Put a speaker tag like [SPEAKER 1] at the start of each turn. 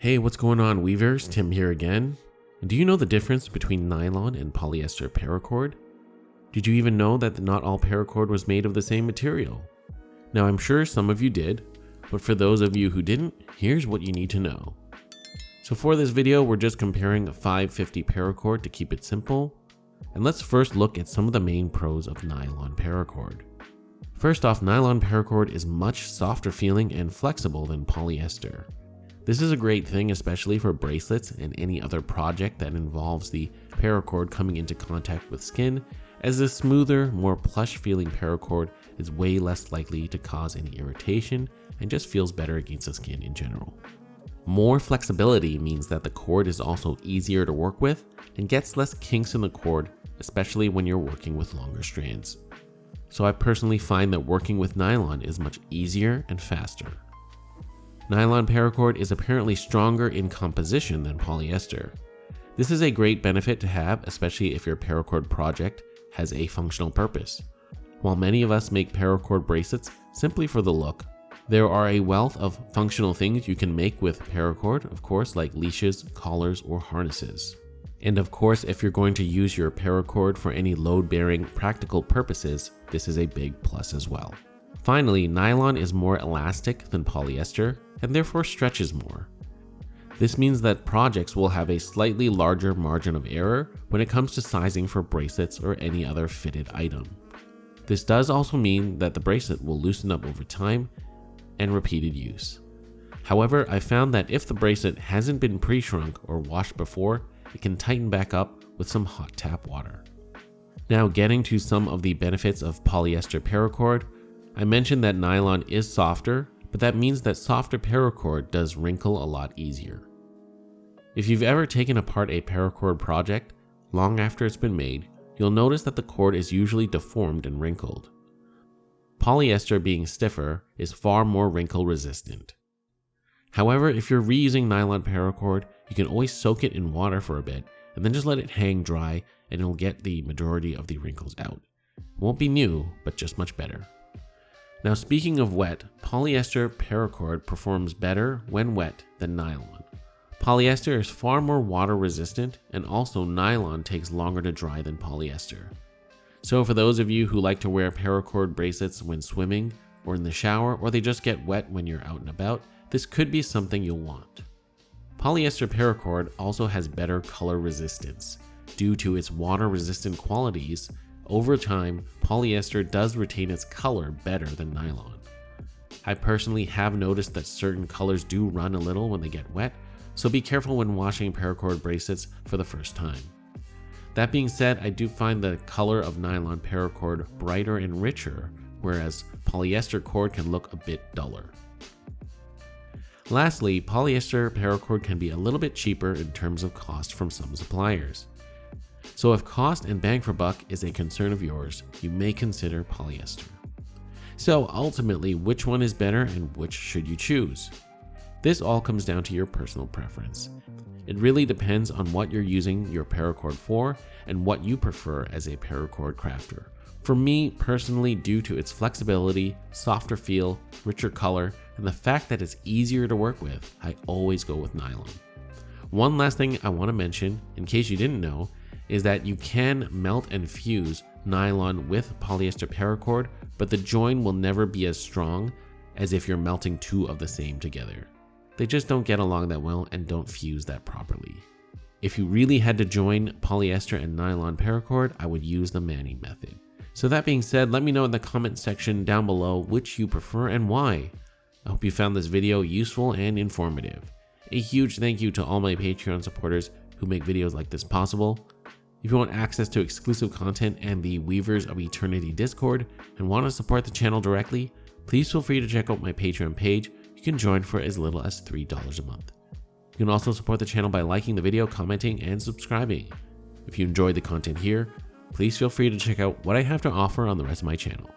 [SPEAKER 1] Hey, what's going on, Weavers? Tim here again. Do you know the difference between nylon and polyester paracord? Did you even know that not all paracord was made of the same material? Now, I'm sure some of you did, but for those of you who didn't, here's what you need to know. So for this video, we're just comparing a 550 paracord to keep it simple. And let's first look at some of the main pros of nylon paracord. First off, nylon paracord is much softer feeling and flexible than polyester. This is a great thing, especially for bracelets and any other project that involves the paracord coming into contact with skin, as the smoother, more plush feeling paracord is way less likely to cause any irritation and just feels better against the skin in general. More flexibility means that the cord is also easier to work with and gets less kinks in the cord, especially when you're working with longer strands. So I personally find that working with nylon is much easier and faster. Nylon paracord is apparently stronger in composition than polyester. This is a great benefit to have, especially if your paracord project has a functional purpose. While many of us make paracord bracelets simply for the look, there are a wealth of functional things you can make with paracord, of course, like leashes, collars, or harnesses. And of course, if you're going to use your paracord for any load-bearing practical purposes, this is a big plus as well. Finally, nylon is more elastic than polyester and therefore stretches more. This means that projects will have a slightly larger margin of error when it comes to sizing for bracelets or any other fitted item. This does also mean that the bracelet will loosen up over time and repeated use. However, I found that if the bracelet hasn't been pre-shrunk or washed before, it can tighten back up with some hot tap water. Now, getting to some of the benefits of polyester paracord, I mentioned that nylon is softer, but that means that softer paracord does wrinkle a lot easier. If you've ever taken apart a paracord project, long after it's been made, you'll notice that the cord is usually deformed and wrinkled. Polyester, being stiffer, is far more wrinkle resistant. However, if you're reusing nylon paracord, you can always soak it in water for a bit and then just let it hang dry and it'll get the majority of the wrinkles out. It won't be new, but just much better. Now, speaking of wet, polyester paracord performs better when wet than nylon. Polyester is far more water resistant, and also nylon takes longer to dry than polyester. So for those of you who like to wear paracord bracelets when swimming or in the shower, or they just get wet when you're out and about, this could be something you'll want. Polyester paracord also has better color resistance. Due to its water resistant qualities, over time, polyester does retain its color better than nylon. I personally have noticed that certain colors do run a little when they get wet, so be careful when washing paracord bracelets for the first time. That being said, I do find the color of nylon paracord brighter and richer, whereas polyester cord can look a bit duller. Lastly, polyester paracord can be a little bit cheaper in terms of cost from some suppliers. So if cost and bang for buck is a concern of yours, you may consider polyester. So ultimately, which one is better and which should you choose? This all comes down to your personal preference. It really depends on what you're using your paracord for and what you prefer as a paracord crafter. For me personally, due to its flexibility, softer feel, richer color, and the fact that it's easier to work with, I always go with nylon. One last thing I want to mention, in case you didn't know, is that you can melt and fuse nylon with polyester paracord, but the join will never be as strong as if you're melting two of the same together. They just don't get along that well and don't fuse that properly. If you really had to join polyester and nylon paracord, I would use the Manning method. So that being said, let me know in the comment section down below which you prefer and why. I hope you found this video useful and informative. A huge thank you to all my Patreon supporters who make videos like this possible. If you want access to exclusive content and the Weavers of Eternity Discord and want to support the channel directly, please feel free to check out my Patreon page. You can join for as little as $3 a month. You can also support the channel by liking the video, commenting, and subscribing. If you enjoyed the content here, please feel free to check out what I have to offer on the rest of my channel.